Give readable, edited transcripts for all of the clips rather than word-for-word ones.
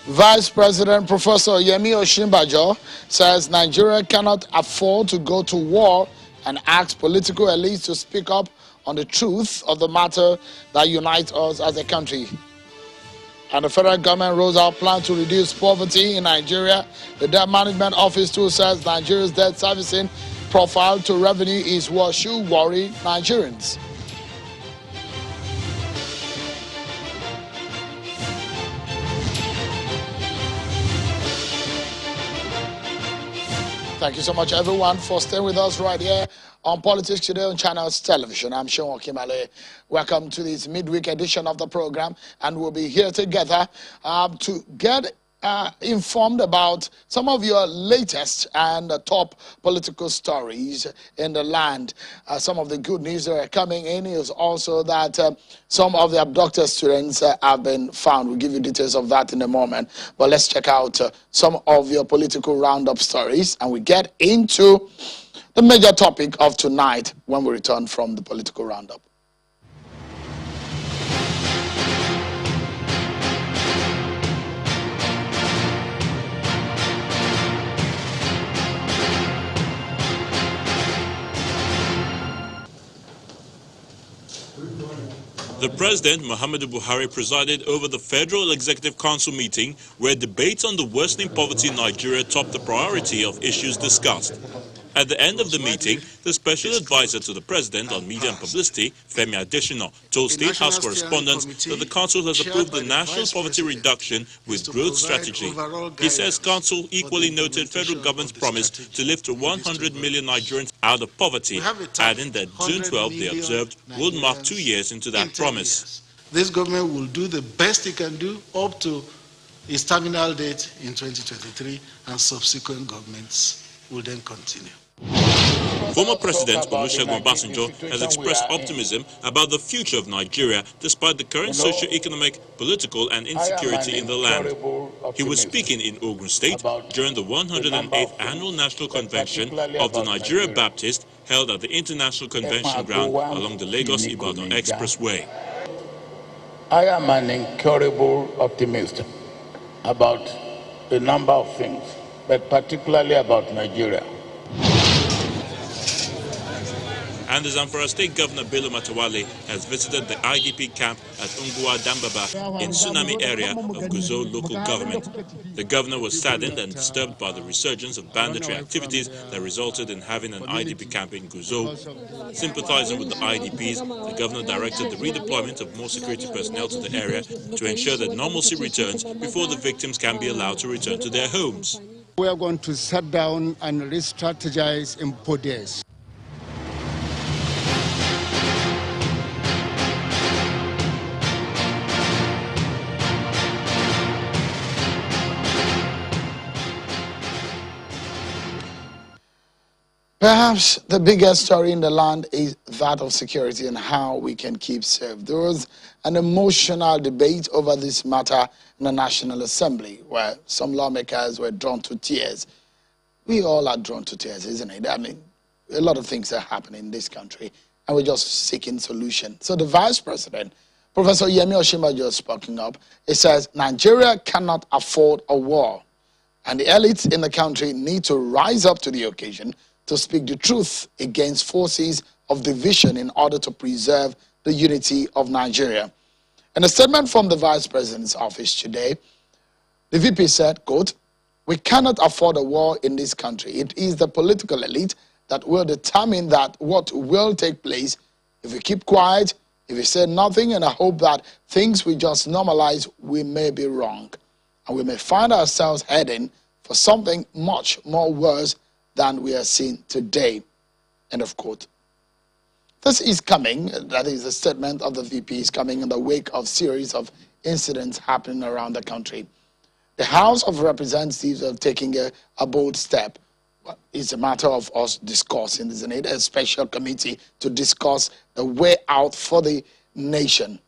Vice President Professor Yemi Osinbajo says Nigeria cannot afford to go to war and asks political elites to speak up on the truth of the matter that unites us as a country. And the federal government rolls out plan to reduce poverty in Nigeria. The Debt Management Office too says Nigeria's debt servicing profile to revenue is what should worry Nigerians. Thank you so much, everyone, for staying with us right here on Politics Today on Channels Television. I'm Sean Okimale. Welcome to this midweek edition of the program, and we'll be here together to get informed about some of your latest and top political stories in the land. Some of the good news that are coming in is also that some of the abducted students have been found. We'll give you details of that in a moment. But let's check out some of your political roundup stories, and we get into the major topic of tonight when we return from the political roundup. The President, Muhammadu Buhari, presided over the Federal Executive Council meeting where debates on the worsening poverty in Nigeria topped the priority of issues discussed. At the end of the meeting, the Special Advisor to the President on Media and Publicity, Femi Adesina, told State House correspondents that the Council has approved the National Poverty Reduction with Growth Strategy. He says Council equally noted federal government's promise to lift 100 million Nigerians out of poverty, adding that June 12 they observed will mark 2 years into that promise. This government will do the best it can do up to its terminal date in 2023, and subsequent governments will then continue. Former President Olusegun Obasanjo has expressed optimism about the future of Nigeria despite the current socio-economic, political and insecurity in the land. He was speaking in Ogun State during the 108th Annual National Convention of the Nigeria Baptist held at the International Convention Ground along the Lagos-Ibadan Expressway. I am an incurable optimist about a number of things, but particularly about Nigeria. And the Zamfara State Governor Bello Matawale has visited the IDP camp at Ungwa Dambaba in Tsunami area of Guzo local government. The governor was saddened and disturbed by the resurgence of banditry activities that resulted in having an IDP camp in Guzo. Sympathizing with the IDPs, the governor directed the redeployment of more security personnel to the area to ensure that normalcy returns before the victims can be allowed to return to their homes. We are going to sit down and re-strategize in 4 days. Perhaps the biggest story in the land is that of security and how we can keep safe. There was an emotional debate over this matter in the National Assembly where some lawmakers were drawn to tears. We all are drawn to tears, isn't it? I mean, a lot of things are happening in this country and we're just seeking solutions. So the Vice President, Professor Yemi Osinbajo, has spoken up. He says Nigeria cannot afford a war and the elites in the country need to rise up to the occasion to speak the truth against forces of division in order to preserve the unity of Nigeria. In a statement from the Vice President's office today, the VP said, quote, "We cannot afford a war in this country. It is the political elite that will determine that what will take place. If we keep quiet, if we say nothing and I hope that things will just normalize, we may be wrong. And we may find ourselves heading for something much more worse than we are seeing today." End of quote. This is coming, that is the statement of the VP, is coming in the wake of series of incidents happening around the country. The House of Representatives are taking a bold step. It's a matter of us discussing, isn't it? A special committee to discuss the way out for the nation.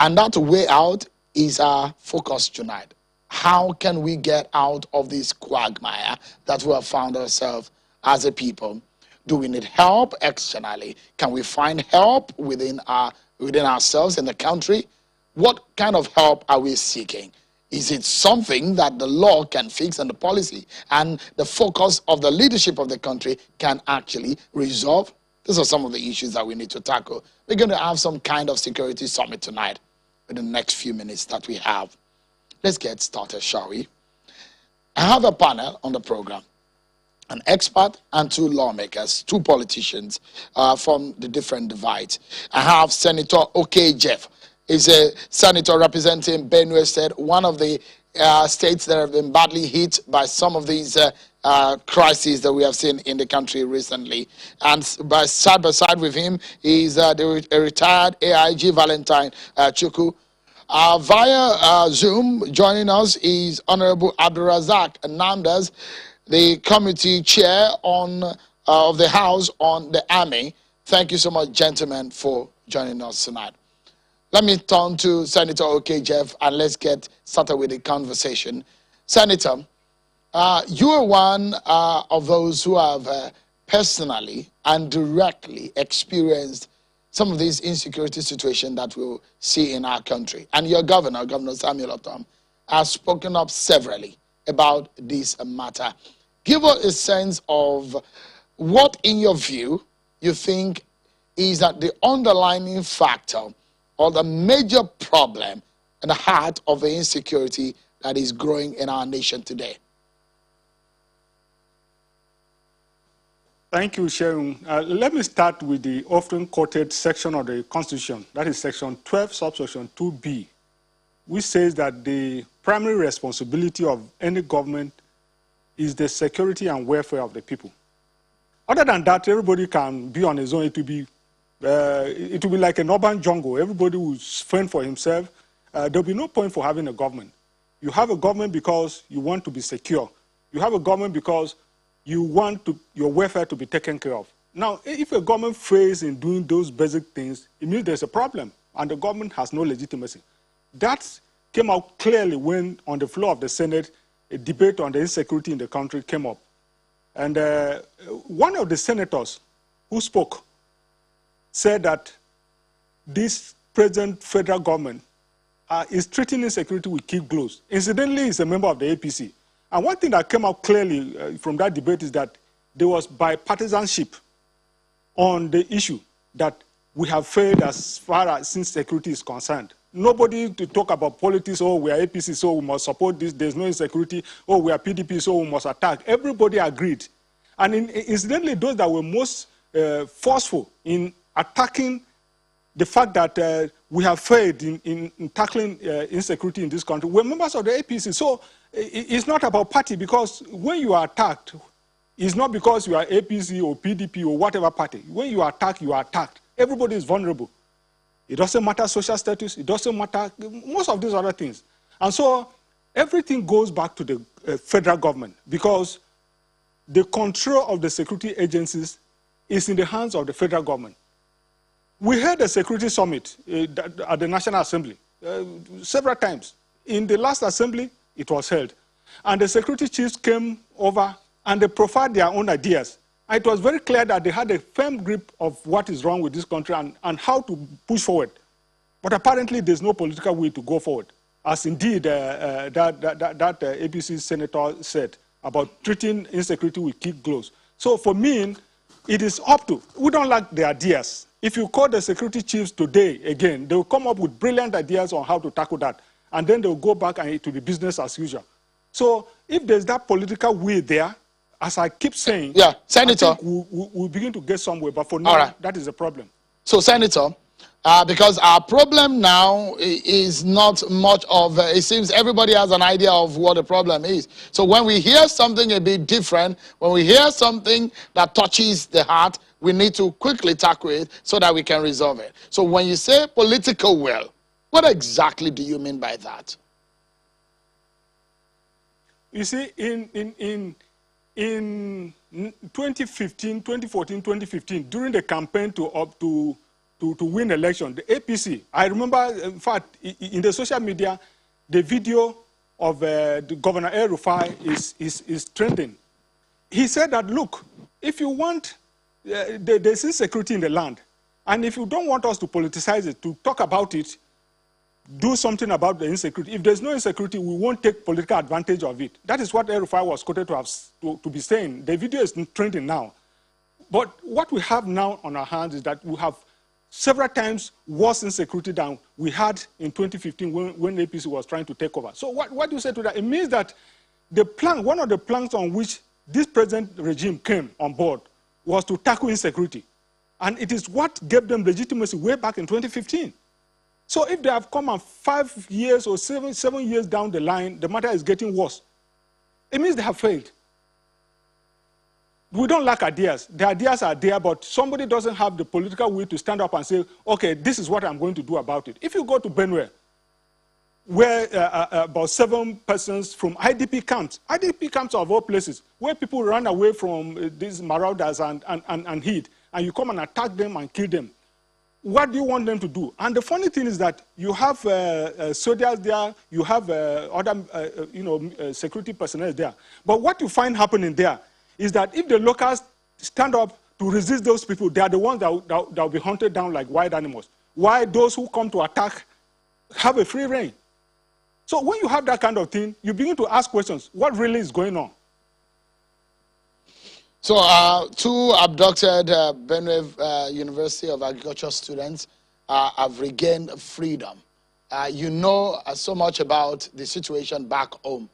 And that way out is our focus tonight. How can we get out of this quagmire that we have found ourselves as a people? Do we need help externally? Can we find help within ourselves in the country? What kind of help are we seeking? Is it something that the law can fix and the policy and the focus of the leadership of the country can actually resolve? These are some of the issues that we need to tackle. We're going to have some kind of security summit tonight in the next few minutes that we have. Let's get started, shall we? I have a panel on the program, an expert and two lawmakers, two politicians from the different divides. I have Senator OK Jeff. He's a senator representing Benue State, one of the states that have been badly hit by some of these crises that we have seen in the country recently. And side by side with him is the retired AIG Valentine Chukwu. Via Zoom, joining us is Honorable Abdulrazak Namdas, the committee chair of the House on the Army. Thank you so much, gentlemen, for joining us tonight. Let me turn to Senator OK Jeff, and let's get started with the conversation. Senator, you are one of those who have personally and directly experienced some of these insecurity situations that we'll see in our country. And your governor, Governor Samuel Otom, has spoken up severally about this matter. Give us a sense of what, in your view, you think is that the underlying factor or the major problem in the heart of the insecurity that is growing in our nation today. Thank you, Sharon. Let me start with the often quoted section of the Constitution, that is section 12, subsection 2B, which says that the primary responsibility of any government is the security and welfare of the people. Other than that, everybody can be on his own. It will be like an urban jungle. Everybody will fend for himself. There'll be no point for having a government. You have a government because you want to be secure. You have a government because you want your welfare to be taken care of. Now, if a government fails in doing those basic things, it means there's a problem, and the government has no legitimacy. That came out clearly when, on the floor of the Senate, a debate on the insecurity in the country came up. And one of the senators who spoke said that this present federal government is treating insecurity with kid gloves. Incidentally, he's a member of the APC. And one thing that came out clearly from that debate is that there was bipartisanship on the issue that we have failed as far as insecurity is concerned. Nobody to talk about politics, oh, we are APC, so we must support this, there's no insecurity, oh, we are PDP, so we must attack. Everybody agreed. And incidentally, those that were most forceful in attacking the fact that we have failed in tackling insecurity in this country were members of the APC. So it's not about party, because when you are attacked, it's not because you are APC or PDP or whatever party. When you are attacked, you are attacked. Everybody is vulnerable. It doesn't matter social status. It doesn't matter most of these other things. And so everything goes back to the federal government, because the control of the security agencies is in the hands of the federal government. We had a security summit at the National Assembly several times. In the last assembly, it was held. And the security chiefs came over and they profiled their own ideas. And it was very clear that they had a firm grip of what is wrong with this country and how to push forward. But apparently, there's no political will to go forward, as indeed that APC senator said about treating insecurity with kid gloves. So for me, it is up to, we don't like the ideas. If you call the security chiefs today again, they will come up with brilliant ideas on how to tackle that. And then they'll go back and it will be business as usual. So if there's that political will there, as I keep saying, yeah, Senator, I think we'll begin to get somewhere. But for now, that is a problem. So, Senator, because our problem now is not much of, it seems everybody has an idea of what the problem is. So when we hear something a bit different, when we hear something that touches the heart, we need to quickly tackle it so that we can resolve it. So when you say political will, what exactly do you mean by that? You see, in 2014, 2015, during the campaign to win election, the APC, I remember, in fact, in the social media, the video of the Governor El-Rufai is trending. He said that, look, if you want, there's insecurity in the land, and if you don't want us to politicize it, to talk about it, do something about the insecurity. If there's no insecurity, we won't take political advantage of it. That is what El-Rufai was quoted to be saying. The video is trending now. But what we have now on our hands is that we have several times worse insecurity than we had in 2015 when APC was trying to take over. So what do you say to that? It means that the plan, one of the planks on which this present regime came on board was to tackle insecurity. And it is what gave them legitimacy way back in 2015. So if they have come and 5 years or seven years down the line, the matter is getting worse, it means they have failed. We don't lack ideas. The ideas are there, but somebody doesn't have the political will to stand up and say, okay, this is what I'm going to do about it. If you go to Benue, where about 7 persons from IDP camps of all places, where people run away from these marauders and hid, and you come and attack them and kill them, what do you want them to do? And the funny thing is that you have soldiers there, you have other security personnel there. But what you find happening there is that if the locals stand up to resist those people, they are the ones that will be hunted down like wild animals. While those who come to attack have a free reign. So when you have that kind of thing, you begin to ask questions. What really is going on? So 2 abducted Benue University of Agriculture students have regained freedom. You know so much about the situation back home.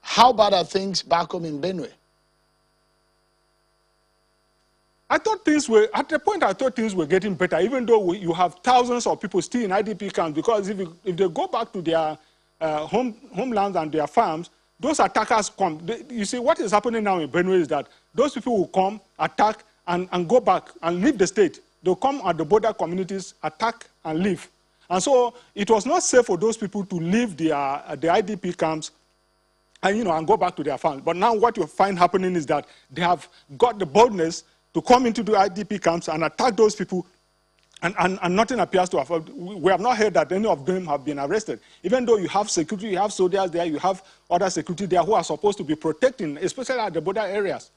How bad are things back home in Benue? I thought things were, at the point I thought things were getting better, even though you have thousands of people still in IDP camps, because if they go back to their homelands and their farms, those attackers come. You see, what is happening now in Benue is that those people will come, attack, and go back and leave the state. They'll come at the border communities, attack, and leave. And so it was not safe for those people to leave the IDP camps and go back to their farms. But now what you find happening is that they have got the boldness to come into the IDP camps and attack those people, and nothing appears to have. We have not heard that any of them have been arrested. Even though you have security, you have soldiers there, you have other security there who are supposed to be protecting, especially at the border areas.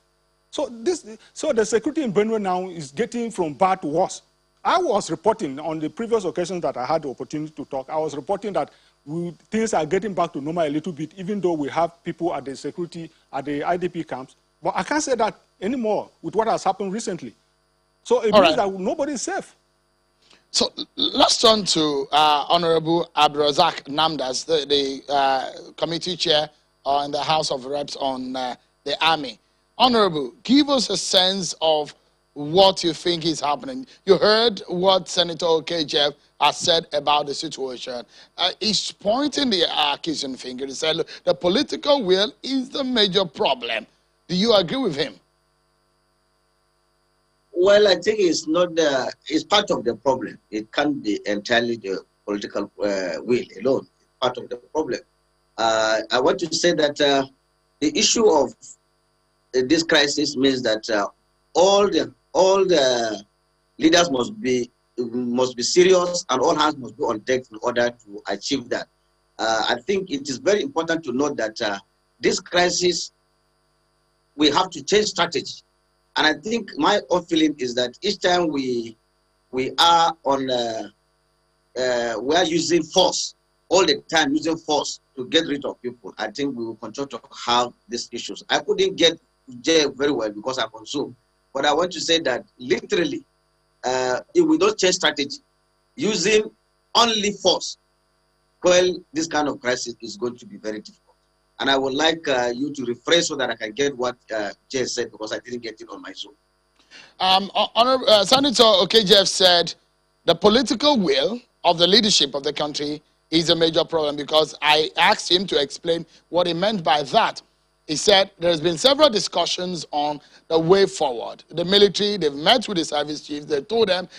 So the security in Benue now is getting from bad to worse. I was reporting on the previous occasions that I had the opportunity to talk, I was reporting that things are getting back to normal a little bit, even though we have people at the security, at the IDP camps. But I can't say that anymore with what has happened recently. So it means that nobody is safe. So let's turn to Honorable Abdulrazak Namdas, the committee chair in the House of Reps on the Army. Honorable, give us a sense of what you think is happening. You heard what Senator Okejeff has said about the situation. He's pointing the accusing finger. He said, look, the political will is the major problem. Do you agree with him? Well, I think it's not it's part of the problem. It can't be entirely the political will alone. It's part of the problem. I want to say that the issue of this crisis means that all the leaders must be serious, and all hands must be on deck in order to achieve that. I think it is very important to note that this crisis, we have to change strategy. And I think my own feeling is that each time we are using force all the time, using force to get rid of people, I think we will continue to have these issues. I couldn't get Jay very well because I'm on Zoom, but I want to say that literally, if we don't change strategy, using only force, well, this kind of crisis is going to be very difficult. And I would like you to rephrase so that I can get what Jay said, because I didn't get it on my Zoom. Senator Okejeff said the political will of the leadership of the country is a major problem, because I asked him to explain what he meant by that. He said there's been several discussions on the way forward. The military, they've met with the service chiefs, they told them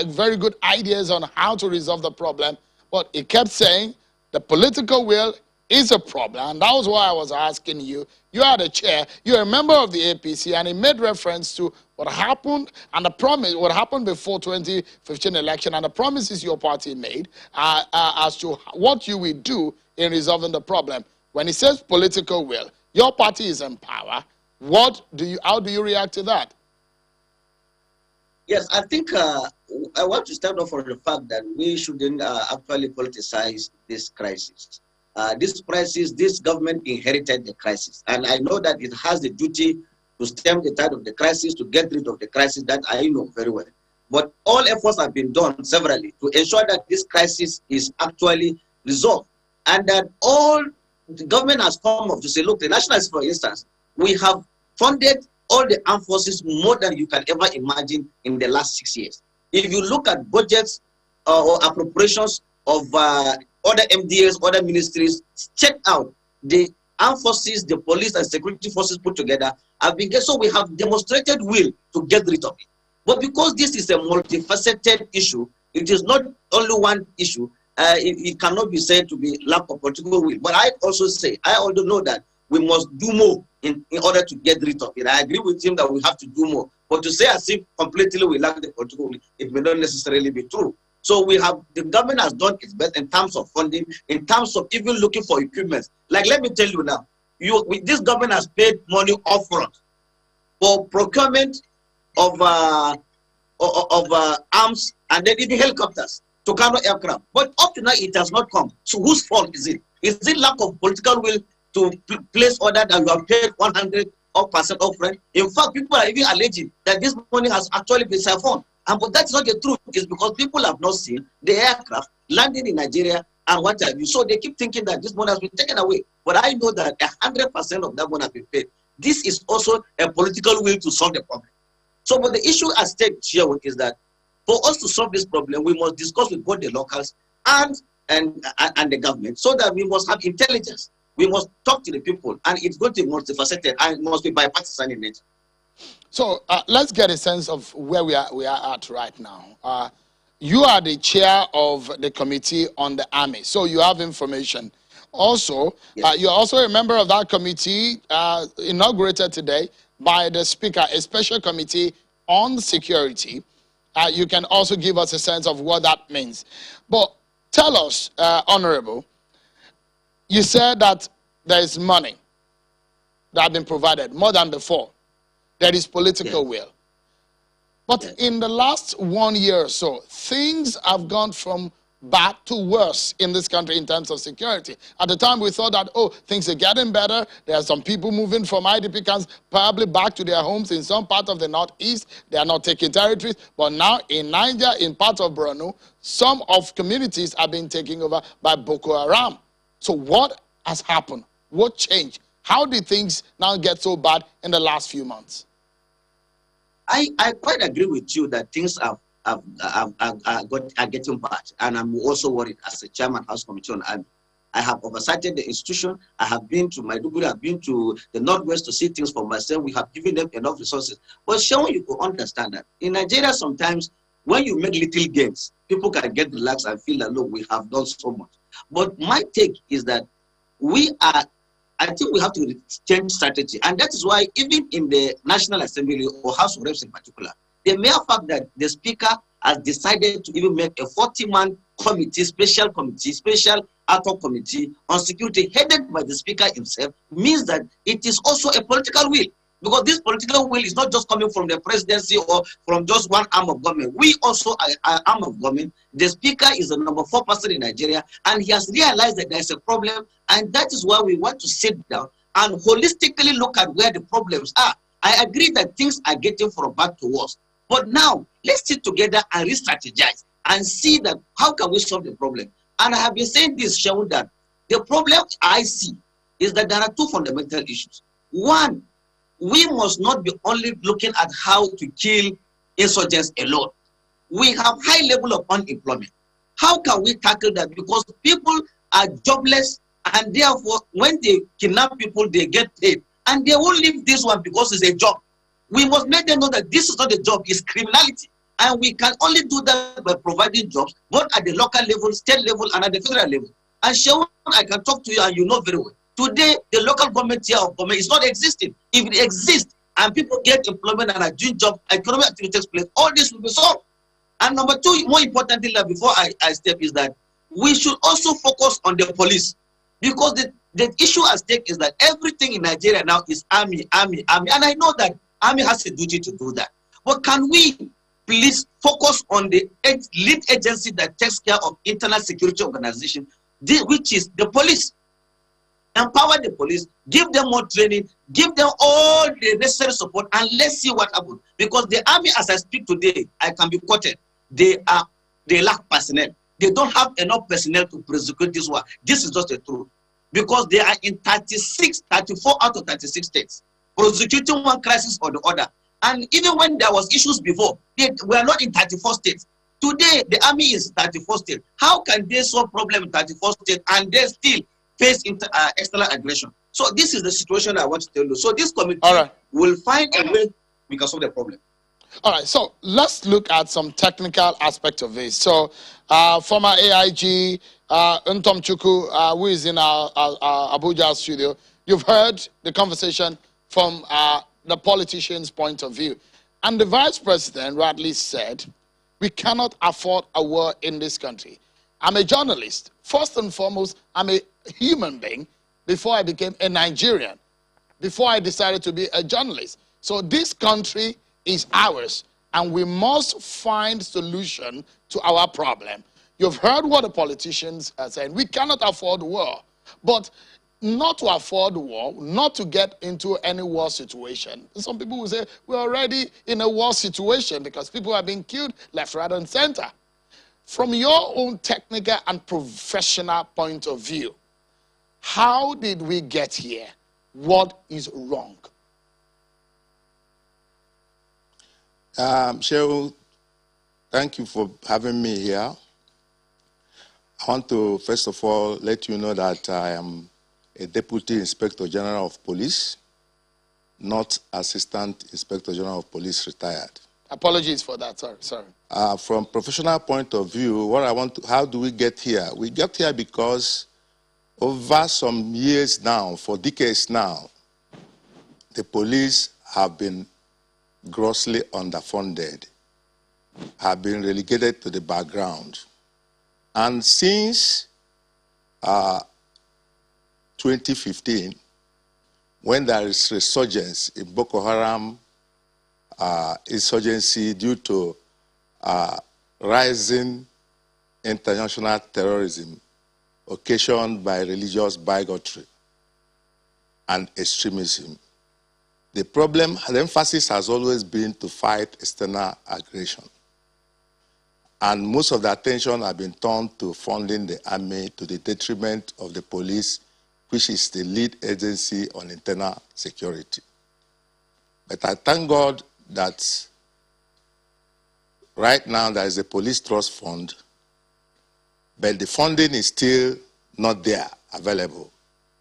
very good ideas on how to resolve the problem, but he kept saying the political will is a problem, and that was why I was asking you. You are the chair, you're a member of the APC, and he made reference to what happened and the promise, what happened before 2015 election, and the promises your party made as to what you will do in resolving the problem. When he says political will, your party is in power. How do you react to that? Yes, I think I want to start off on the fact that we shouldn't actually politicize this crisis. This government inherited the crisis. And I know that it has the duty to stem the tide of the crisis, to get rid of the crisis, that I know very well. But all efforts have been done severally to ensure that this crisis is actually resolved. And that all the government has come up to say, look, the nationalists, for instance, we have funded all the armed forces more than you can ever imagine in the last 6 years. If you look at budgets or appropriations of other MDAs, other ministries, check out the armed forces, the police and security forces put together have been so we have demonstrated will to get rid of it. But because this is a multifaceted issue, it is not only one issue. It cannot be said to be lack of political will. But I also know that we must do more in order to get rid of it. I agree with him that we have to do more. But to say as if completely we lack the political will, it may not necessarily be true. So the government has done its best in terms of funding, in terms of even looking for equipment. Like, let me tell you now, this government has paid money upfront for procurement of arms and then even helicopters to counter aircraft. But up to now, it has not come. So whose fault is it? Is it lack of political will to place order that you have paid 100% upfront? In fact, people are even alleging that this money has actually been siphoned. But that's not the truth. It's because people have not seen the aircraft landing in Nigeria and what have you. So they keep thinking that this money has been taken away. But I know that 100% of that money has been paid. This is also a political will to solve the problem. So, but the issue at stake here is that for us to solve this problem, we must discuss with both the locals and the government, so that we must have intelligence. We must talk to the people, and it's going to be multifaceted and it must be bipartisan in nature. So let's get a sense of where we are at right now. You are the chair of the committee on the army, so you have information. Also, yes. You're also a member of that committee inaugurated today by the Speaker, a special committee on security. You can also give us a sense of what that means. But tell us, Honorable, you said that there is money that has been provided, more than before. There is political will. But in the last 1 year or so, things have gone from bad to worse in this country in terms of security. At the time, we thought that, oh, things are getting better. There are some people moving from IDP camps probably back to their homes in some part of the northeast. They are not taking territories. But now in Niger, in part of Borno, some of communities are being taken over by Boko Haram. So what has happened? What changed? How did things now get so bad in the last few months? I quite agree with you that things are getting bad, and I'm also worried as a chairman House Committee on Army. I have oversighted the institution. I have been to Maiduguri, I've been to the Northwest to see things for myself. We have given them enough resources. But Sean, you could understand that in Nigeria, sometimes when you make little gains, people can get relaxed and feel that, look, we have done so much. But my take is that I think we have to change strategy. And that is why even in the National Assembly or House of Reps in particular, the mere fact that the Speaker has decided to even make a 40-man committee, special ad hoc committee on security headed by the Speaker himself means that it is also a political will. Because this political will is not just coming from the presidency or from just one arm of government. We also are an arm of government. The Speaker is the number 4 person in Nigeria, and he has realized that there's a problem, and that is why we want to sit down and holistically look at where the problems are. I agree that things are getting from bad to worse. But now, let's sit together and re-strategize and see that how can we solve the problem. And I have been saying this, showing that the problem I see is that there are 2 fundamental issues. One, we must not be only looking at how to kill insurgents alone. We have high level of unemployment. How can we tackle that? Because people are jobless, and therefore, when they kidnap people, they get paid. And they won't leave this one because it's a job. We must make them know that this is not a job, it's criminality. And we can only do that by providing jobs, both at the local level, state level, and at the federal level. And Shaun, I can talk to you, and you know very well. Today, the local government tier of government is not existing. If it exists and people get employment and are doing job, economic activity takes place, all this will be solved. And number 2, more importantly, before I step, is that we should also focus on the police. Because the issue at stake is that everything in Nigeria now is army. And I know that army has a duty to do that. But can we please focus on the lead agency that takes care of internal security organization, which is the police. Empower the police, give them more training, give them all the necessary support, and let's see what happens. Because the army, as I speak today, I can be quoted, they lack personnel. They don't have enough personnel to prosecute this war. This is just the truth. Because they are in 34 out of 36 states, prosecuting one crisis or the other. And even when there was issues before, they were not in 34 states. Today, the army is 34 states. How can they solve problem in 34 states and they still face external aggression? So this is the situation I want to tell you. So this committee will find a way we can solve the problem. All right, so let's look at some technical aspect of this. So former AIG, Ntom Chukwu, who is in our Abuja studio, you've heard the conversation from the politician's point of view. And the vice president rightly said, we cannot afford a war in this country. I'm a journalist. First and foremost, I'm a human being before I became a Nigerian, before I decided to be a journalist. So this country is ours, and we must find solution to our problem. You've heard what the politicians are saying. We cannot afford war, but not to afford war, not to get into any war situation. Some people will say, we're already in a war situation because people are being killed left, right, and center. From your own technical and professional point of view, how did we get here? What is wrong? Shehu, thank you for having me here. I want to, first of all, let you know that I am a Deputy Inspector General of Police, not Assistant Inspector General of Police retired. Apologies for that, sorry. From professional point of view, how do we get here? We get here because over some years now, for decades now, the police have been grossly underfunded, have been relegated to the background. And since 2015, when there is resurgence in Boko Haram insurgency due to rising international terrorism occasioned by religious bigotry and extremism, the emphasis has always been to fight external aggression. And most of the attention has been turned to funding the army to the detriment of the police, which is the lead agency on internal security. But I thank God that right now there is a police trust fund, but the funding is still not there available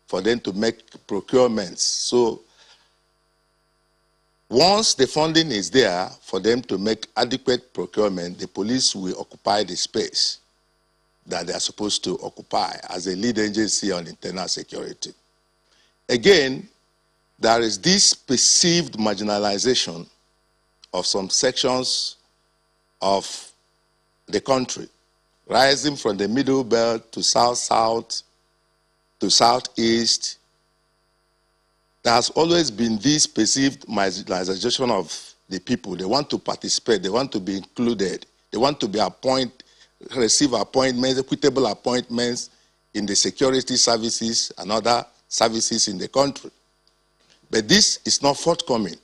for them to make procurements. So once the funding is there for them to make adequate procurement, the police will occupy the space that they are supposed to occupy as a lead agency on internal security. Again, there is this perceived marginalization of some sections of the country, rising from the middle belt to south-south to southeast. There has always been this perceived marginalization of the people. They want to participate, they want to be included, they want to be receive appointments, equitable appointments in the security services and other services in the country. But this is not forthcoming.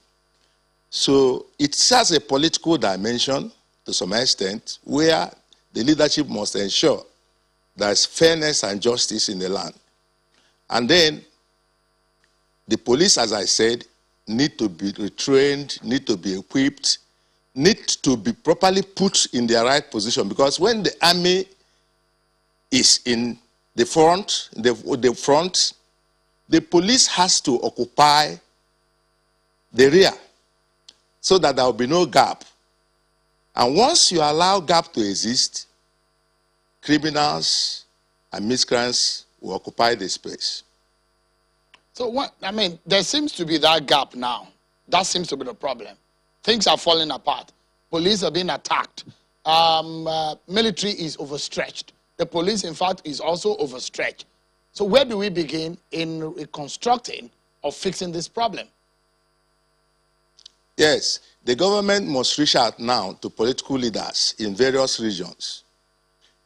So it has a political dimension to some extent where the leadership must ensure there's fairness and justice in the land. And then the police, as I said, need to be retrained, need to be equipped, need to be properly put in their right position, because when the army is in the front, the police has to occupy the rear so that there will be no gap. And once you allow gap to exist, criminals and miscreants will occupy the space. So, there seems to be that gap now. That seems to be the problem. Things are falling apart. Police are being attacked. Military is overstretched. The police, in fact, is also overstretched. So where do we begin in reconstructing or fixing this problem? Yes, the government must reach out now to political leaders in various regions.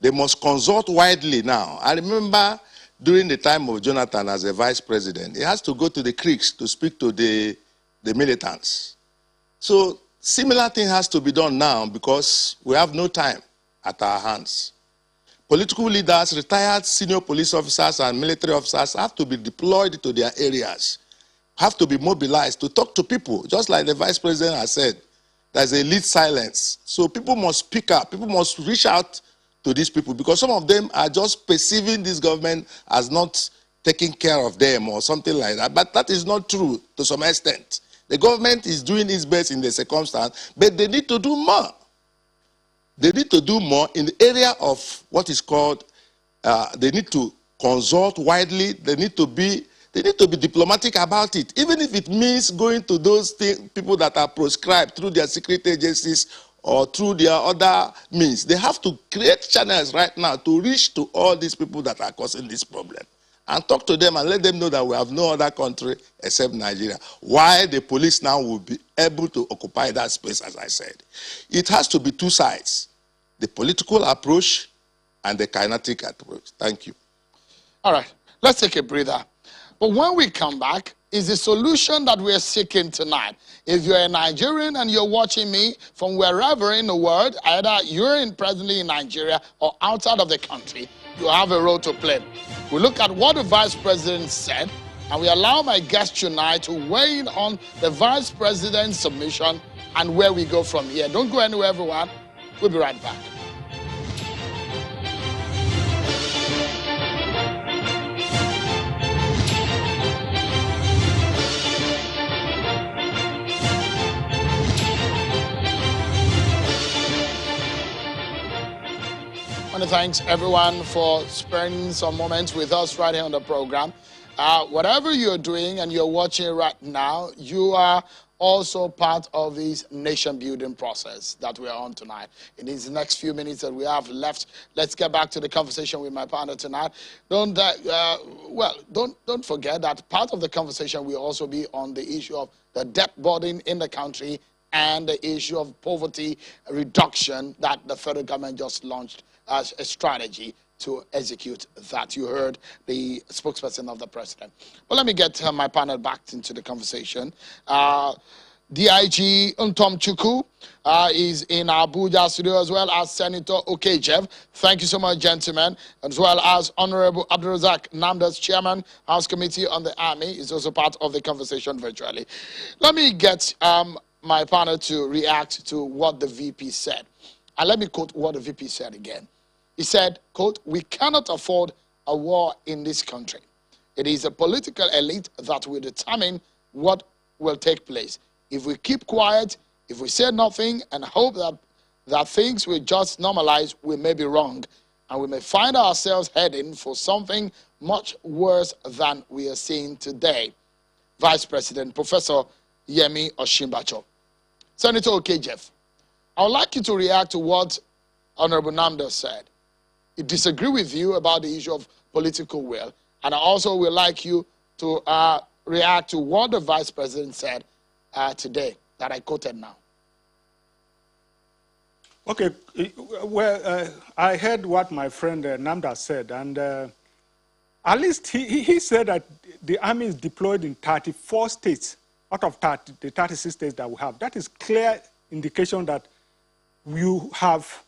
They must consult widely now. I remember during the time of Jonathan as a vice president, he has to go to the creeks to speak to the militants. So similar thing has to be done now because we have no time at our hands. Political leaders, retired senior police officers and military officers have to be deployed to their areas, have to be mobilized to talk to people, just like the vice president has said. There's a lead silence. So people must speak up. People must reach out to these people because some of them are just perceiving this government as not taking care of them or something like that. But that is not true to some extent. The government is doing its best in the circumstance, but they need to do more. They need to do more in the area of what is called, they need to consult widely, they need to be diplomatic about it, even if it means going to those people that are proscribed through their secret agencies or through their other means. They have to create channels right now to reach to all these people that are causing this problem and talk to them and let them know that we have no other country except Nigeria. Why the police now will be able to occupy that space, as I said. It has to be two sides, the political approach and the kinetic approach. Thank you. All right, let's take a breather. But when we come back, is the solution that we're seeking tonight. If you're a Nigerian and you're watching me from wherever in the world, either you're presently in Nigeria or outside of the country, you have a role to play. We look at what the vice president said, and we allow my guest tonight to weigh in on the vice president's submission and where we go from here. Don't go anywhere, everyone. We'll be right back. I want to thank everyone for spending some moments with us right here on the program. Whatever you're doing and you're watching right now, you are also part of this nation-building process that we're on tonight. In these next few minutes that we have left, let's get back to the conversation with my partner tonight. Don't forget that part of the conversation will also be on the issue of the debt burden in the country and the issue of poverty reduction that the federal government just launched as a strategy to execute that. You heard the spokesperson of the president. But let me get my panel back into the conversation. DIG Untom Chukwu is in Abuja studio, as well as Senator Okejev. Thank you so much, gentlemen. As well as Honorable Abdulrazak Namdas, Chairman, House Committee on the Army, is also part of the conversation virtually. Let me get my panel to react to what the VP said. And let me quote what the VP said again. He said, quote, "We cannot afford a war in this country. It is a political elite that will determine what will take place. If we keep quiet, if we say nothing and hope that things will just normalize, we may be wrong. And we may find ourselves heading for something much worse than we are seeing today." Vice President, Professor Yemi Osinbajo. Senator Okejev, I would like you to react to what Honorable Namdas said. I disagree with you about the issue of political will, and I also would like you to react to what the Vice President said today that I quoted now. Okay, well, I heard what my friend Namdas said, and at least he said that the army is deployed in 34 states out of the 36 states that we have. That is clear indication that you have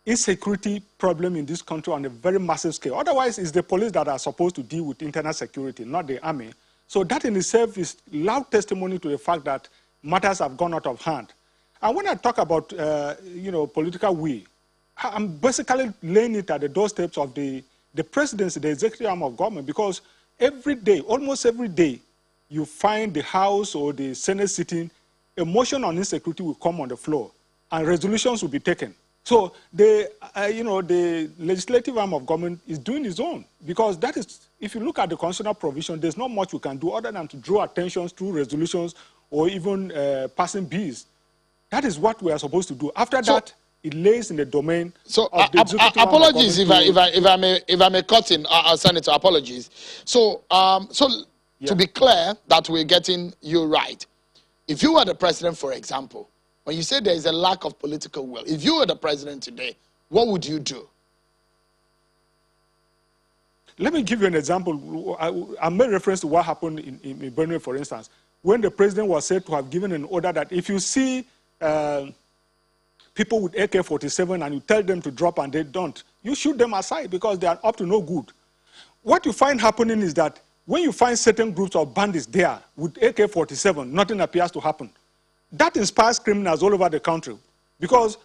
insecurity problem in this country on a very massive scale. Otherwise, it's the police that are supposed to deal with internal security, not the army. So that in itself is loud testimony to the fact that matters have gone out of hand. And when I talk about, political will, I'm basically laying it at the doorsteps of the presidency, the executive arm of government, because every day, almost every day, you find the House or the Senate sitting, a motion on insecurity will come on the floor, and resolutions will be taken. So the legislative arm of government is doing its own, because that is, if you look at the constitutional provision, there's not much we can do other than to draw attention through resolutions or even passing bills. That is what we are supposed to do. After that, it lays in the domain of the executive arm of apologies if I may cut in, Senator. Apologies. So to be clear that we're getting you right, If you were the president, for example, when you say there is a lack of political will, if you were the president today, what would you do? Let me give you an example. I made reference to what happened in Benue, for instance, when the president was said to have given an order that if you see people with AK-47 and you tell them to drop and they don't, you shoot them aside because they are up to no good. What you find happening is that when you find certain groups of bandits there with AK-47, nothing appears to happen. That inspires criminals all over the country because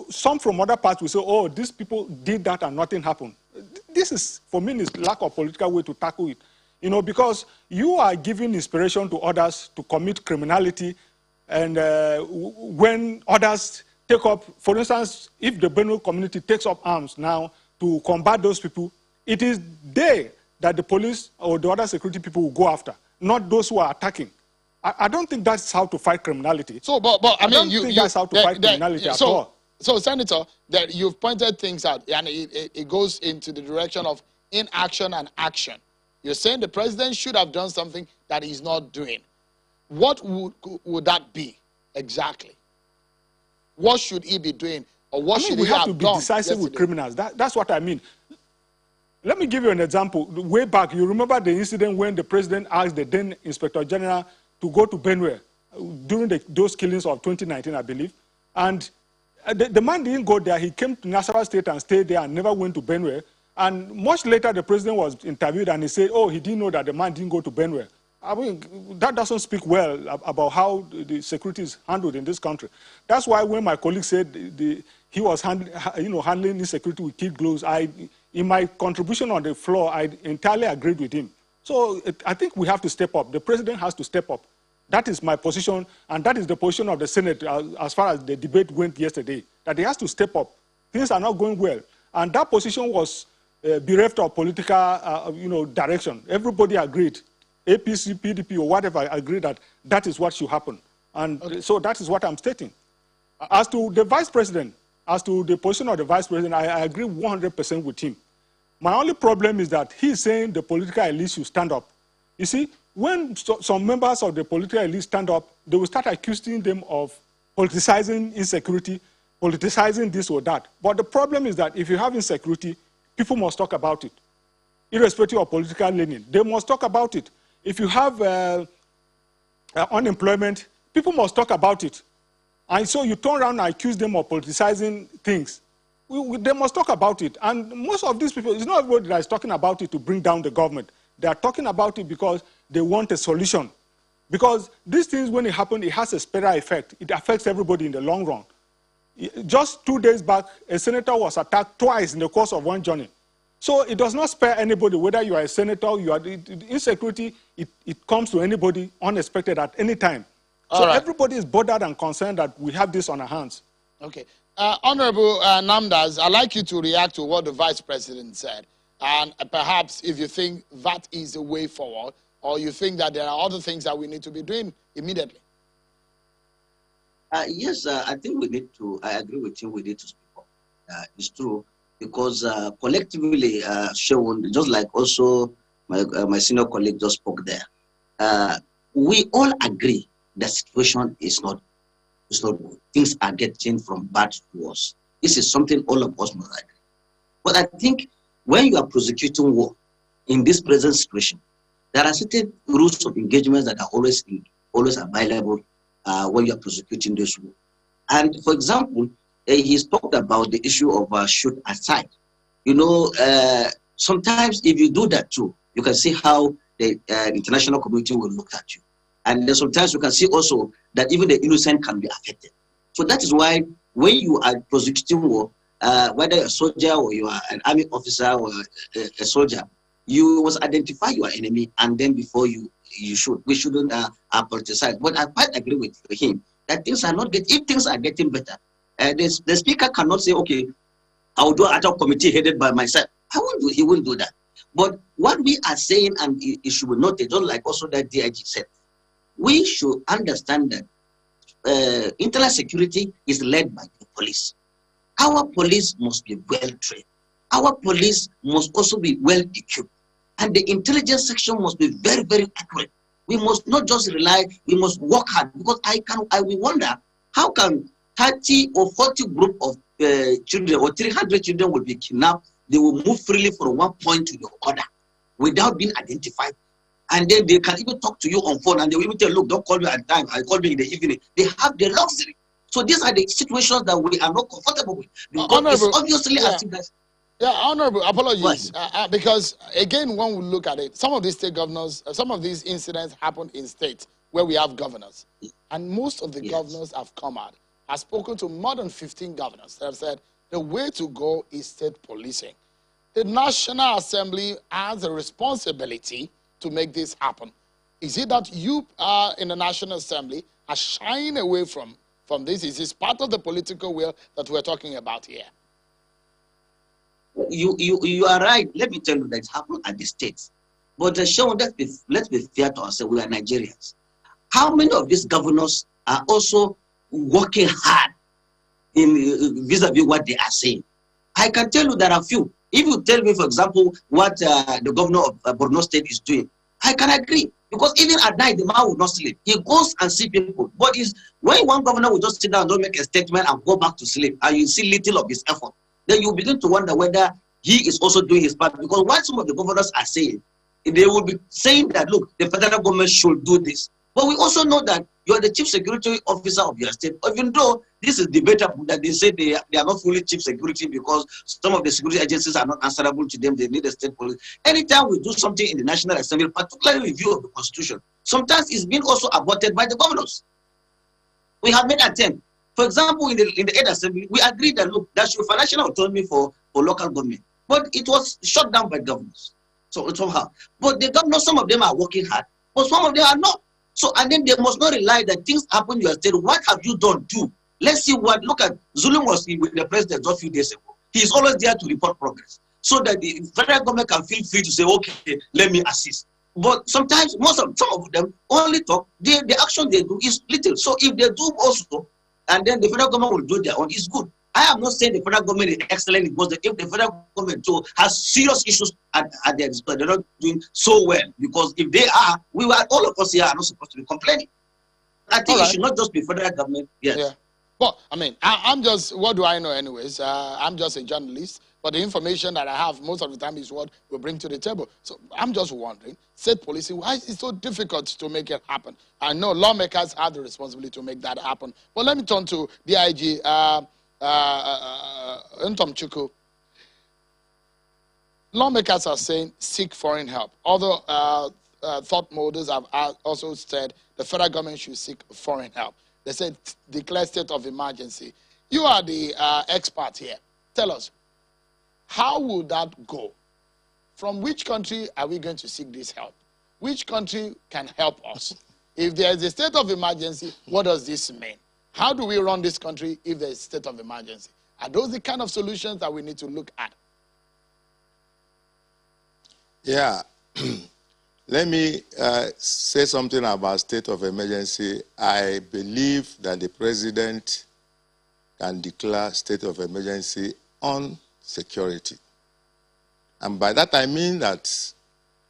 some from other parts will say, oh, these people did that and nothing happened. This is, for me, is lack of political way to tackle it. You know, because you are giving inspiration to others to commit criminality, and when others take up, for instance, if the Benue community takes up arms now to combat those people, it is they that the police or the other security people will go after, not those who are attacking. I don't think that's how to fight criminality. So, but I mean, don't think that's how to fight criminality at all. So, Senator, that you've pointed things out, and it goes into the direction of inaction and action. You're saying the president should have done something that he's not doing. What would that be exactly? What should he be doing, or what should he have done? We have to be decisive with criminals. That's what I mean. Let me give you an example. Way back, you remember the incident when the president asked the then Inspector General to go to Benue during those killings of 2019, I believe, and the man didn't go there. He came to Nasarawa State and stayed there and never went to Benue. And much later, the president was interviewed and he said, oh, he didn't know that the man didn't go to Benue. I mean, that doesn't speak well about how the security is handled in this country. That's why when my colleague said he was handling insecurity with kid gloves, in my contribution on the floor, I entirely agreed with him. So I think we have to step up. The president has to step up. That is my position, and that is the position of the Senate as far as the debate went yesterday, that he has to step up. Things are not going well. And that position was bereft of political direction. Everybody agreed. APC, PDP, or whatever agreed that that is what should happen. And so that is what I'm stating. As to the vice president, as to the position of the vice president, I agree 100% with him. My only problem is that he's saying the political elite should stand up. You see, when some members of the political elite stand up, they will start accusing them of politicizing insecurity, politicizing this or that. But the problem is that if you have insecurity, people must talk about it, irrespective of political leaning. They must talk about it. If you have unemployment, people must talk about it. And so you turn around and accuse them of politicizing things. They must talk about it. And most of these people, it's not everybody that is talking about it to bring down the government. They are talking about it because they want a solution. Because these things, when it happens, it has a spiral effect. It affects everybody in the long run. Just 2 days back, a senator was attacked twice in the course of one journey. So it does not spare anybody, whether you are a senator, insecurity, it comes to anybody unexpected at any time. So everybody is bothered and concerned that we have this on our hands. Okay. Honorable Namdas, I'd like you to react to what the vice president said. And perhaps if you think that is the way forward, or you think that there are other things that we need to be doing immediately. Yes, I think we need to, I agree with you, we need to speak up. It's true, because collectively shown, just like also my senior colleague just spoke there, we all agree the situation is not good. Things are getting from bad to worse. This is something all of us must agree. But I think when you are prosecuting war in this present situation, there are certain rules of engagement that are always available when you are prosecuting this war. And for example, he's talked about the issue of shoot aside. You know, sometimes if you do that too, you can see how the international community will look at you. And then sometimes you can see also that even the innocent can be affected. So that is why when you are prosecuting war, whether a soldier or you are an army officer or a soldier, you must identify your enemy, and then before you shoot. We shouldn't politicize. But I quite agree with him that things are not getting, if things are getting better, the speaker cannot say, okay, I will do an ad hoc committee headed by myself. He won't do that. But what we are saying, and it should be noted, just like also that DIG said, we should understand that internal security is led by the police. Our police must be well trained. Our police must also be well equipped. And the intelligence section must be very, very accurate. We must not just rely, we must work hard, because I will wonder, how can 30 or 40 group of children or 300 children will be kidnapped, they will move freely from one point to the other without being identified. And then they can even talk to you on phone, and they will even tell, look, don't call me at time, I call me in the evening. They have the luxury. So these are the situations that we are not comfortable with. Because it's obviously as if that's... Yeah, Honorable, apologies. Because, again, when we look at it, some of these state governors, some of these incidents happen in states where we have governors. And most of the governors have come out. I've spoken to more than 15 governors that have said the way to go is state policing. The National Assembly has a responsibility to make this happen. Is it that you in the National Assembly are shying away from this? Is this part of the political will that we're talking about here? You are right. Let me tell you that it happened at the states. But Sean, let's be fair to ourselves. We are Nigerians. How many of these governors are also working hard in vis-a-vis what they are saying? I can tell you there are few. If you tell me, for example, what the governor of Borno State is doing, I can agree. Because even at night, the man will not sleep. He goes and see people. But when one governor will just sit down and don't make a statement and go back to sleep, and you see little of his effort, then you begin to wonder whether he is also doing his part. Because what some of the governors are saying, they will be saying that, look, the federal government should do this. But we also know that you are the chief security officer of your state, even though this is debatable that they say they are not fully chief security because some of the security agencies are not answerable to them, they need a state police. Anytime we do something in the National Assembly, particularly review of the Constitution, sometimes it's been also aborted by the governors. We have made attempt. For example, in the Aid Assembly, we agreed that, look, there should be financial autonomy for local government. But it was shut down by governors. So somehow. But the governors, some of them are working hard, but some of them are not. So, and then they must not rely that things happen in your state. What have you done too? Let's see what, look at, Zulum was with the president just a few days ago. He is always there to report progress, so that the federal government can feel free to say, okay, let me assist. But sometimes, some of them only talk, the action they do is little. So if they do also, and then the federal government will do their own, it's good. I am not saying the federal government is excellent, because if the federal government too has serious issues at their disposal, they're not doing so well. Because if they are, all of us here are not supposed to be complaining. I think it should not just be federal government. Yes. Yeah. Well, I mean, I'm just, what do I know anyways? I'm just a journalist, but the information that I have most of the time is what we bring to the table. So I'm just wondering, state policy, why is it so difficult to make it happen? I know lawmakers have the responsibility to make that happen. But let me turn to DIG, Ntom Chuku. Lawmakers are saying seek foreign help. Other thought molders have also said the federal government should seek foreign help. They said declare state of emergency. You are the expert here. Tell us, how will that go? From which country are we going to seek this help? Which country can help us? If there is a state of emergency, what does this mean? How do we run this country if there is a state of emergency? Are those the kind of solutions that we need to look at? Yeah. Let me say something about state of emergency. I believe that the president can declare state of emergency on security. And by that I mean that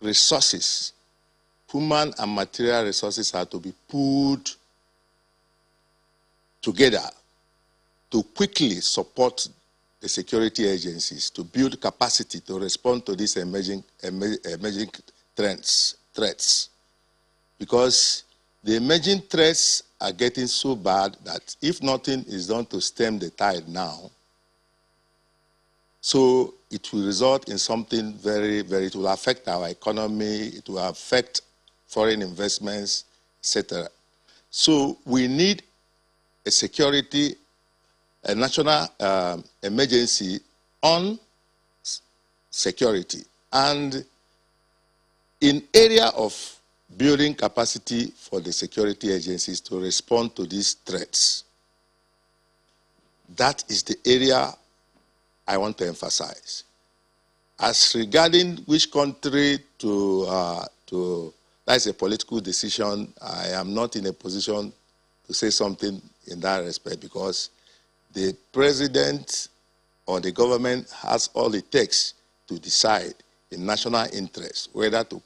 resources, human and material resources, are to be pulled together to quickly support the security agencies to build capacity to respond to these emerging threats. Because the emerging threats are getting so bad that if nothing is done to stem the tide now, so it will result in something it will affect our economy, it will affect foreign investments, etc. So we need a national emergency on security. And in area of building capacity for the security agencies to respond to these threats, that is the area I want to emphasize. As regarding which country that's a political decision, I am not in a position to say something in that respect, because the president or the government has all it takes to decide in national interest whether to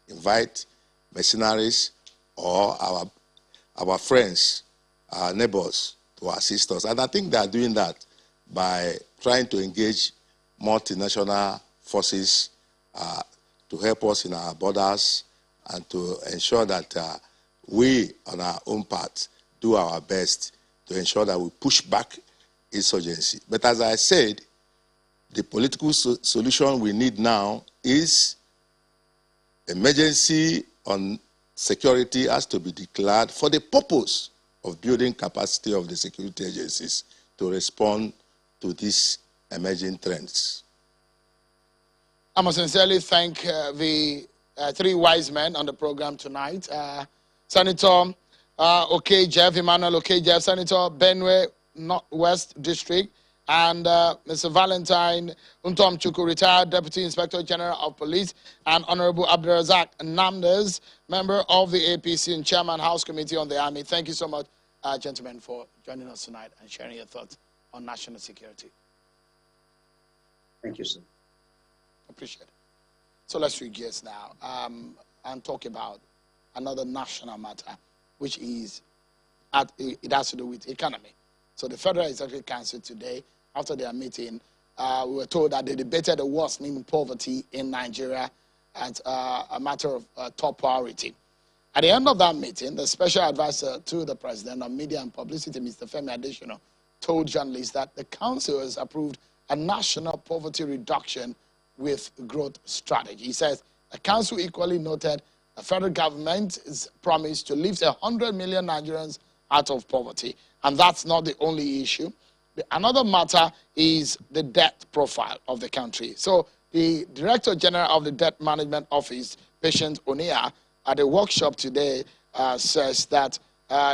invite mercenaries or our friends, our neighbors to assist us. And I think they are doing that by trying to engage multinational forces to help us in our borders and to ensure that we, on our own part, do our best to ensure that we push back insurgency. But as I said, the political solution we need now is emergency on security has to be declared for the purpose of building capacity of the security agencies to respond to these emerging trends. I must sincerely thank the three wise men on the program tonight. Senator Jeff, Emmanuel Jeff, Senator Benue Northwest District, and Mr. Valentine Untomchukwu, retired Deputy Inspector General of Police, and Honorable Abdurazak Namdes, member of the APC and Chairman House Committee on the Army. Thank you so much, gentlemen, for joining us tonight and sharing your thoughts on national security. Thank you, sir. Appreciate it. So let's switch gears now and talk about another national matter, which is, it has to do with economy. So the Federal Executive Council today, after their meeting, we were told that they debated the worsening poverty in Nigeria as a matter of top priority. At the end of that meeting, the special advisor to the president on media and publicity, Mr. Femi Adesina, told journalists that the council has approved a national poverty reduction with growth strategy. He says the council equally noted the federal government's promise to lift 100 million Nigerians out of poverty. And that's not the only issue. Another matter is the debt profile of the country. So the Director General of the Debt Management Office, Patience Onia, at a workshop today says that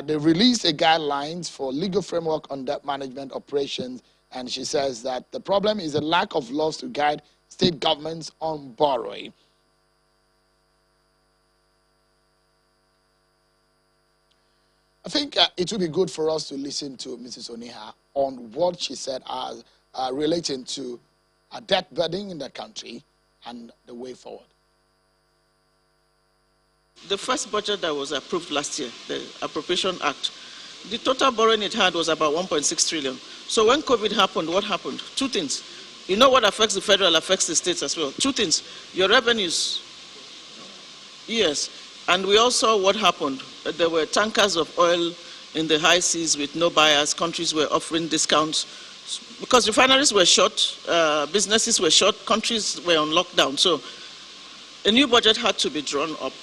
they released a guidelines for legal framework on debt management operations. And she says that the problem is a lack of laws to guide state governments on borrowing. I think it would be good for us to listen to Mrs. Oniha on what she said as relating to a debt burden in the country and the way forward. The first budget that was approved last year, the Appropriation Act, the total borrowing it had was about 1.6 trillion. So when COVID happened, what happened? Two things. You know what affects the federal affects the states as well. Two things. Your revenues, yes. And we all saw what happened. There were tankers of oil in the high seas with no buyers. Countries were offering discounts because refineries were shut, businesses were shut, countries were on lockdown. So a new budget had to be drawn up.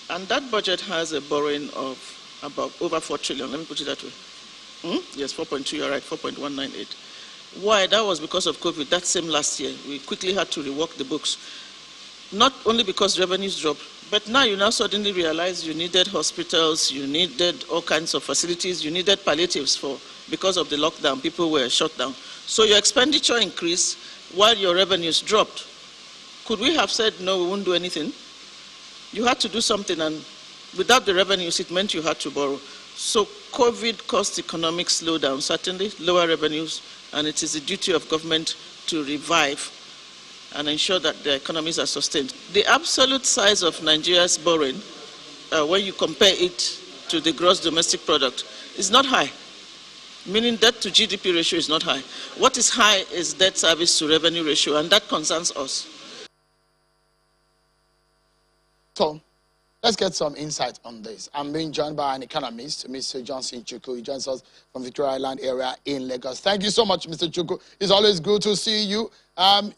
And that budget has a borrowing of about over 4 trillion. Let me put it that way. Yes, 4.2, you're right, 4.198. Why? That was because of COVID. That same last year, we quickly had to rework the books. Not only because revenues dropped, but now you now suddenly realize you needed hospitals, you needed all kinds of facilities, you needed palliatives because of the lockdown, people were shut down. So your expenditure increased while your revenues dropped. Could we have said, no, we won't do anything? You had to do something, and without the revenues, it meant you had to borrow. So COVID caused economic slowdown, certainly lower revenues, and it is the duty of government to revive and ensure that the economies are sustained. The absolute size of Nigeria's borrowing, when you compare it to the gross domestic product, is not high, meaning debt to GDP ratio is not high. What is high is debt service to revenue ratio, and that concerns us. So let's get some insight on this. I'm being joined by an economist, Mr. Johnson Chukwu. He joins us from Victoria Island area in Lagos. Thank you so much, Mr. Chukwu. It's always good to see you.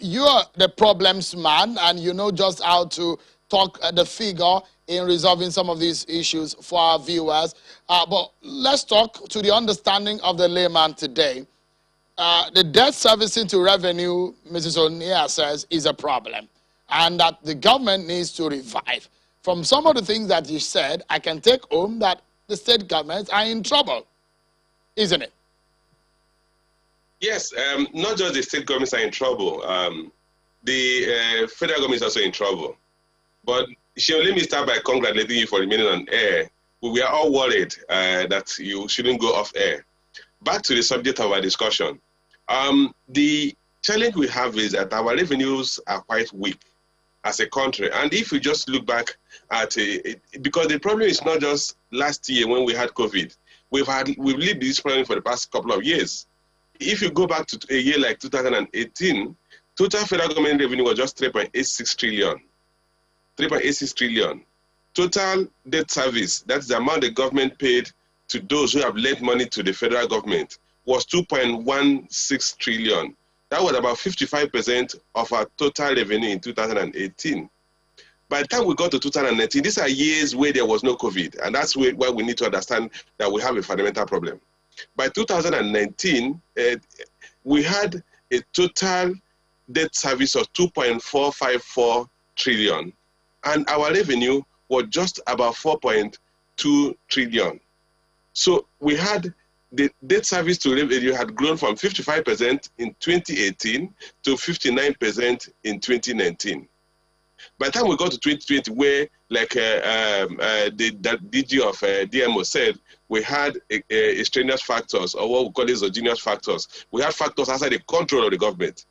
You are the problems man, and you know just how to talk the figure in resolving some of these issues for our viewers. But let's talk to the understanding of the layman today. The debt servicing to revenue, Mrs. Onia says, is a problem, and that the government needs to revive. From some of the things that you said, I can take home that the state governments are in trouble, isn't it? Yes, not just the state governments are in trouble. The federal government is also in trouble. But let me start by congratulating you for remaining on air. We are all worried that you shouldn't go off air. Back to the subject of our discussion. The challenge we have is that our revenues are quite weak. as a country. And if we just look back at because the problem is not just last year when we had COVID. We've lived this problem for the past couple of years. If you go back to a year like 2018, total federal government revenue was just 3.86 trillion. 3.86 trillion. Total debt service, that's the amount the government paid to those who have lent money to the federal government, was 2.16 trillion. That was about 55% of our total revenue in 2018. By the time we got to 2019, these are years where there was no COVID, and that's why we need to understand that we have a fundamental problem. By 2019, we had a total debt service of 2.454 trillion, and our revenue was just about 4.2 trillion. So we had the debt service to revenue had grown from 55% in 2018 to 59% in 2019. By the time we got to 2020, where, like the DG of DMO said, we had extraneous factors, or what we call exogenous factors. We had factors outside the control of the government.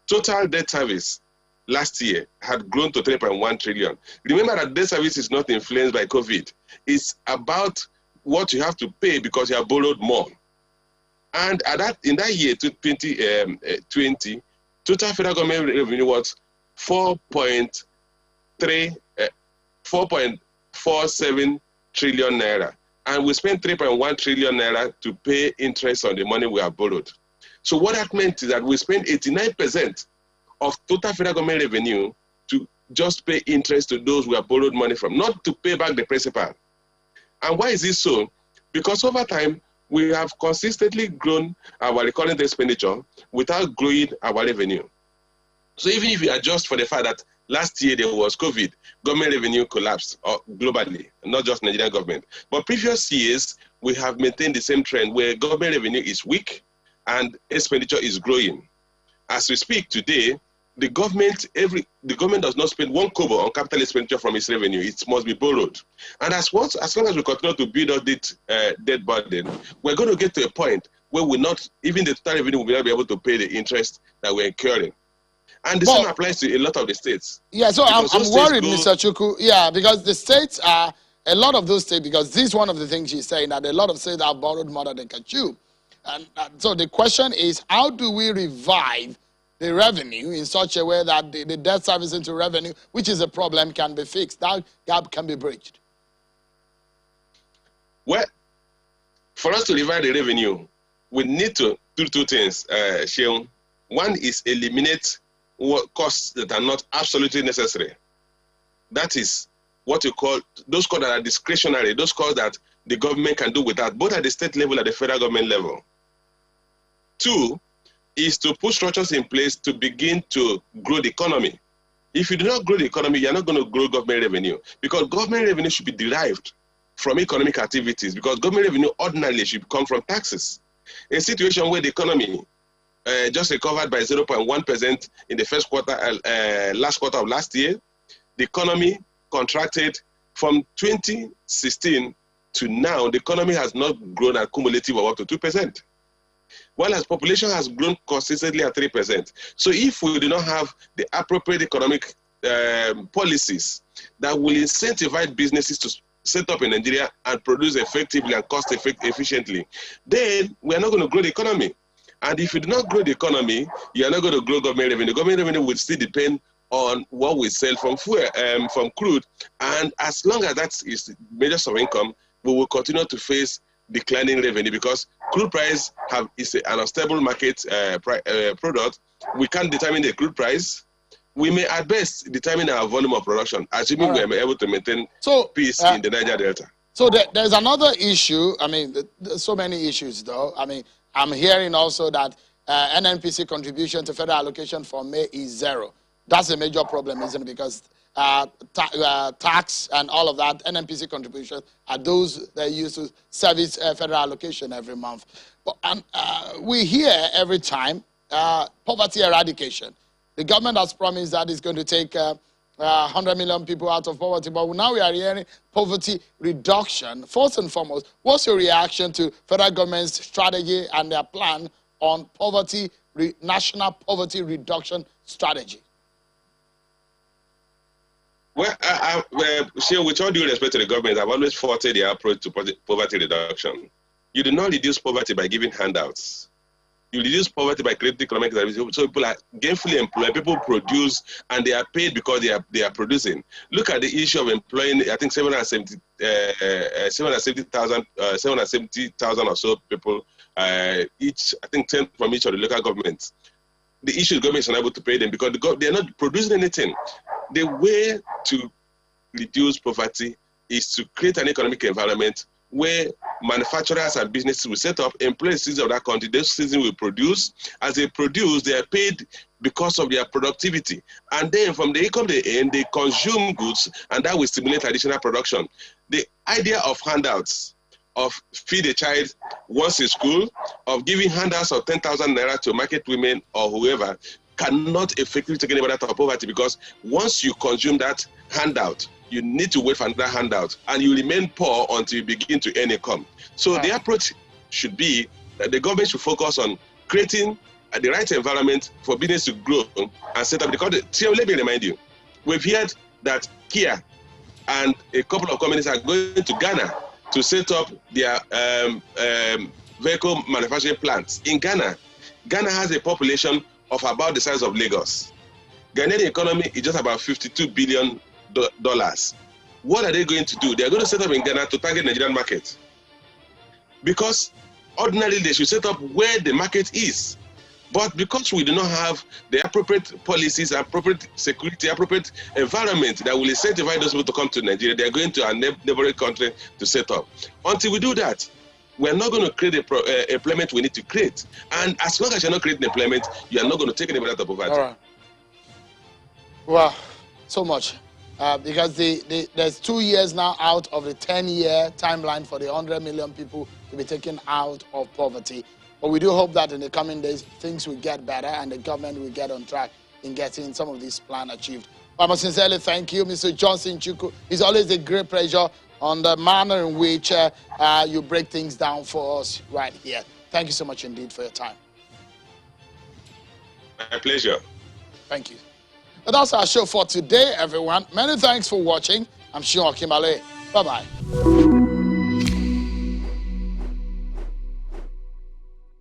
Total debt service last year had grown to 3.1 trillion. Remember that debt service is not influenced by COVID. It's about what you have to pay because you have borrowed more. And in that year, 2020, total federal government revenue was 4.47 trillion naira. And we spent 3.1 trillion naira to pay interest on the money we have borrowed. So what that meant is that we spent 89% of total federal government revenue to just pay interest to those we have borrowed money from, not to pay back the principal. And why is this so? Because over time, we have consistently grown our recurrent expenditure without growing our revenue. So even if you adjust for the fact that last year there was COVID, government revenue collapsed globally, not just Nigerian government. But previous years, we have maintained the same trend where government revenue is weak and expenditure is growing. As we speak today, the government does not spend one kobo on capital expenditure from its revenue. It must be borrowed. And as long as we continue to build up this debt burden, we're going to get to a point where even the total revenue will not be able to pay the interest that we're incurring. And the same applies to a lot of the states. Yeah, so I'm worried, Mr. Chukwu. Yeah, because the states are, a lot of those states, because this is one of the things she's saying, that a lot of states have borrowed more than they can chew. And so the question is, how do we revive the revenue in such a way that the debt service into revenue, which is a problem, can be fixed? That gap can be bridged. Well, for us to revive the revenue, we need to do two things, Sheon. One is eliminate costs that are not absolutely necessary. That is what you call those costs that are discretionary, those costs that the government can do without, both at the state level and the federal government level. Two is to put structures in place to begin to grow the economy. If you do not grow the economy, you're not going to grow government revenue, because government revenue should be derived from economic activities, because government revenue ordinarily should come from taxes. A situation where the economy just recovered by 0.1% in the first quarter, last quarter of last year, the economy contracted from 2016 to now. The economy has not grown at cumulative of up to 2%. While as population has grown consistently at 3%. So if we do not have the appropriate economic policies that will incentivize businesses to set up in Nigeria and produce effectively and efficiently, then we are not going to grow the economy. And if you do not grow the economy, you are not going to grow government revenue. Government revenue will still depend on what we sell from fuel, from crude. And as long as that is the major source of income, we will continue to face declining revenue, because crude price is an unstable market product. We can't determine the crude price. We may at best determine our volume of production, assuming we are able to maintain peace in the Niger Delta. So there's another issue. I mean, there's so many issues, though. I mean, I'm hearing also that NNPC contribution to federal allocation for May is 0. That's a major problem, isn't it? Because tax and all of that, NNPC contributions are those that use to service federal allocation every month. But we hear every time poverty eradication. The government has promised that it's going to take 100 million people out of poverty, but now we are hearing poverty reduction. First and foremost, what's your reaction to federal government's strategy and their plan on national poverty reduction strategy? Well, with all due respect to the government, I've always faulted their approach to poverty reduction. You do not reduce poverty by giving handouts. You reduce poverty by creating economic activity. So people are gainfully employed. People produce and they are paid because they are producing. Look at the issue of employing. I think 770,000 or so people each. I think 10 from each of the local governments. The issue the government is unable to pay them because they are not producing anything. The way to reduce poverty is to create an economic environment where manufacturers and businesses will set up, employ citizens of that country. Those citizens will produce. As they produce, they are paid because of their productivity. And then from the income they earn, they consume goods, and that will stimulate additional production. The idea of handouts, of feed a child once in school, of giving handouts of 10,000 naira to market women or whoever, cannot effectively take anybody out of poverty, because once you consume that handout, you need to wait for another handout, and you remain poor until you begin to earn income. So the approach should be that the government should focus on creating the right environment for business to grow and set up. Because let me remind you, we've heard that Kia and a couple of companies are going to Ghana to set up their vehicle manufacturing plants. In Ghana, Ghana has a population of about the size of Lagos. Ghanaian economy is just about $52 billion. What are they going to do? They are going to set up in Ghana to target the Nigerian market. Because ordinarily they should set up where the market is. But because we do not have the appropriate policies, appropriate security, appropriate environment that will incentivize those people to come to Nigeria, they are going to our neighboring country to set up. Until we do that, we are not going to create the employment we need to create. And as long as you're not creating employment, you are not going to take anybody out of poverty. All right. Well, so much. Because there's 2 years now out of the 10-year timeline for the 100 million people to be taken out of poverty. But we do hope that in the coming days, things will get better and the government will get on track in getting some of these plans achieved. I must sincerely thank you, Mr. Johnson Chukwu. It's always a great pleasure on the manner in which you break things down for us right here. Thank you so much indeed for your time. My pleasure. Thank you. But that's our show for today, everyone. Many thanks for watching. I'm Sean Kimale. Bye-bye.